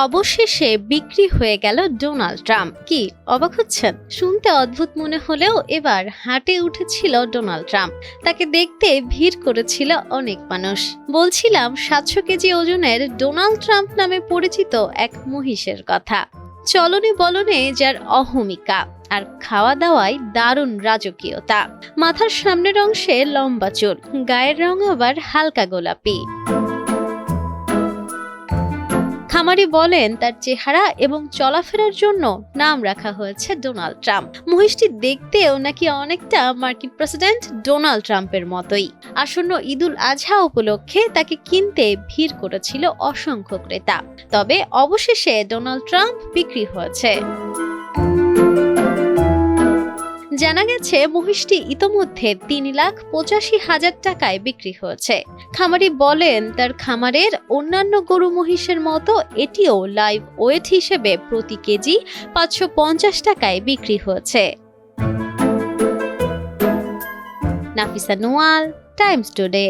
অবশেষে বিক্রি হয়ে গেল ডোনাল্ড ট্রাম্প। কি অবাক হচ্ছেন? শুনতে অদ্ভুত মনে হলেও এবার হাটে উঠেছিল ডোনাল্ড ট্রাম্প। তাকে দেখতে ভিড় করেছিল অনেক মানুষ। বলছিলাম 700 কেজি ওজনের ডোনাল্ড ট্রাম্প নামে পরিচিত এক মহিষের কথা। চলনে বলনে যার অহমিকা, আর খাওয়া দাওয়ায় দারুণ রাজকীয়তা। মাথার সামনের অংশে লম্বা চুল, গায়ের রং আবার হালকা গোলাপি। খামারি বলেন তার চেহারা এবং চলাফেরার জন্য নাম রাখা হয়েছে ডোনাল্ড ট্রাম্প। মহিষটি দেখতেও নাকি অনেকটা মার্কিন প্রেসিডেন্ট ডোনাল্ড ট্রাম্পের মতোই। আসন্ন ঈদুল আজহা উপলক্ষে তাকে কিনতে ভিড় করেছিল অসংখ্য ক্রেতা। তবে অবশেষে ডোনাল্ড ট্রাম্প বিক্রি হয়েছে। জানা গেছে মহিষটি ইতোমধ্যে 3,85,000 টাকায় বিক্রি হয়েছে। খামারি বলেন তার খামারের অন্যান্য গরু মহিষের মতো এটিও লাইভ ওয়েট হিসেবে প্রতি কেজি 550 টাকায় বিক্রি হয়েছে। Nafisa Nowal, Times today.